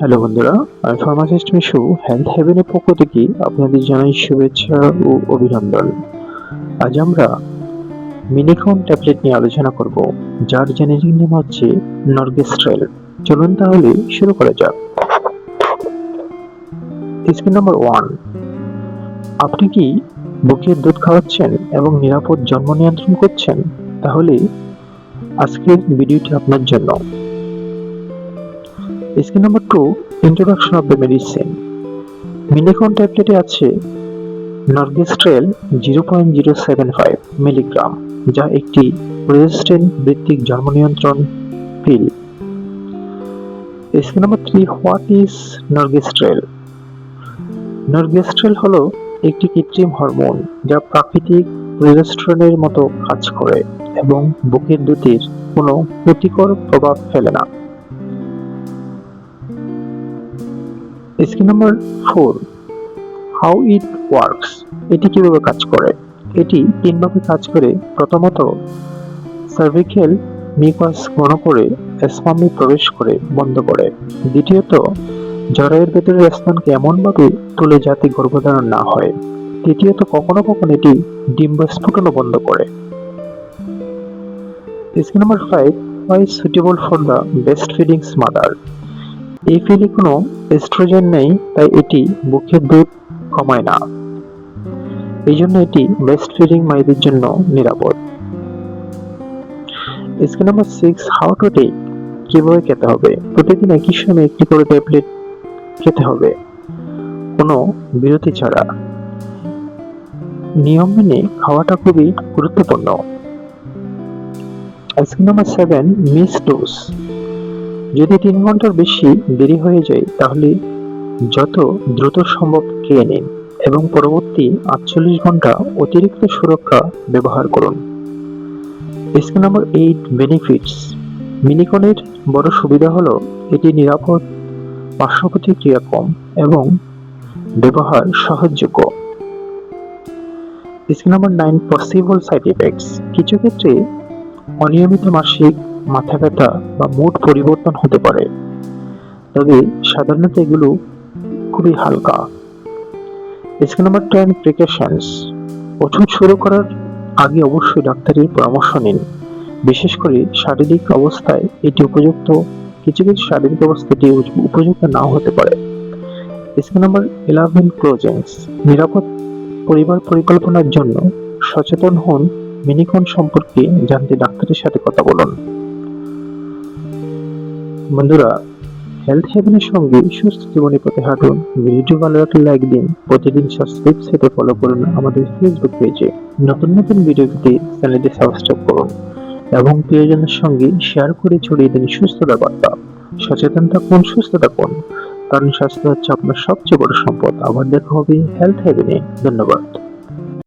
Hello বন্ধুরা, আমি pharmacist Mishu health হেভেনের পক্ষ থেকে আপনাদের জানাই শুভেচ্ছা ও অভিনন্দন। আজ আমরা মিনিকন ট্যাবলেট নিয়ে আলোচনা করব, যার জেনেরিক নেম হচ্ছে নর্গেস্ট্রেল। চলুন তাহলে শুরু করা যাক। Scheme number 1। আপনি কি বুকের দুধ খাওয়াচ্ছেন এবং নিরাপদ জন্ম নিয়ন্ত্রণ করছেন? তাহলে আজকের ভিডিওটি আপনার জন্য। Scheme number 2, introduction of the medicine. Minicon ট্যাবলেটে আছে নর্গেস্ট্রেল 0.075 মিলিগ্রাম, যা একটি প্রজেস্টেরন ভিত্তিক জন্ম নিয়ন্ত্রণ pill. Scheme number 3, what is norgestrel? Norgestrel হলো একটি কৃত্রিম হরমোন যা প্রাকৃতিক প্রজেস্টেরনের মতো কাজ করে এবং বুকের দুধের কোনো ক্ষতিকর প্রভাব ফেলে না। Scheme number 4, how it works. এটি কিভাবে কাজ করে? এটি তিনভাবে কাজ করে। প্রথমত, সার্ভিক্যাল মিউকাস ঘন করে স্পার্মে প্রবেশ করে বন্ধ করে। দ্বিতীয়ত, জরায়ুর ভেতরের স্থানকে এমনভাবে তুলে যাতে গর্ভধারণ না হয়। তৃতীয়ত, কখনো কখনো এটি ডিম্বস্ফোটনও বন্ধ করে। Scheme number 5, why suitable for the breast feeding mother. এই পিলে কোনো এস্ট্রোজেন নেই, তাই এটি বুকের দুধ কমায় না। এই জন্য এটি ব্রেস্ট ফিডিং মায়েদের জন্য নিরাপদ। Scheme number 6, how to take. কিভাবে খেতে হবে? প্রতিদিন একই সময়ে একটি করে ট্যাবলেট খেতে হবে, কোনো বিরতি ছাড়া। নিয়ম মেনে খাওয়াটা খুবই গুরুত্বপূর্ণ। Scheme number 7, miss dose. যদি 3 ঘন্টার বেশি দেরি হয়ে যায় তাহলে যত দ্রুত সম্ভব খেয়ে নিন এবং পরবর্তী 48 ঘন্টা অতিরিক্ত সুরক্ষা ব্যবহার করুন। Scheme number 8, benefits. মিনিকনের বড় সুবিধা হলো এটি নিরাপদ, পার্শ্ব প্রতিক্রিয়া কম এবং ব্যবহার সহজযোগ্য। Scheme number 9, possible side effects. কিছু ক্ষেত্রে অনিয়মিত মাসিক, মাথা ব্যথা বা মুড পরিবর্তন হতে পারে, তবে সাধারণত এগুলো খুবই হালকা। Scheme number 10, precautions. ওষুধ শুরু করার আগে অবশ্যই ডাক্তারের পরামর্শ নিন, বিশেষ করে শারীরিক অবস্থায় এটি উপযুক্ত। কিছু কিছু শারীরিক অবস্থায় উপযুক্ত নাও হতে পারে। Scheme number 11, ক্লোজিংস। নিরাপদ পরিবার পরিকল্পনার জন্য সচেতন হন। মিনিকন সম্পর্কে জানতে ডাক্তারের সাথে কথা বলুন। বন্ধুরা, হেলথ হেভেনের সঙ্গে সুস্থ জীবনে পথে হাঁটুন। ভিডিও ভালো লাগলে লাইক দিন। প্রতিদিন সাবস্ক্রাইব সাথে ফলো করুন আমাদের ফেসবুক পেজে। নতুন নতুন ভিডিও পেতে চ্যানেলটি সাবস্ক্রাইব করুন এবং প্রিয়জনের সঙ্গে শেয়ার করে ছড়িয়ে দিন সুস্থতার বার্তা। সচেতন থাকুন, সুস্থ থাকুন, কারণ স্বাস্থ্য হচ্ছে আপনার সবচেয়ে বড় সম্পদ। আবার দেখা হবে হেলথ হেভেনে। ধন্যবাদ।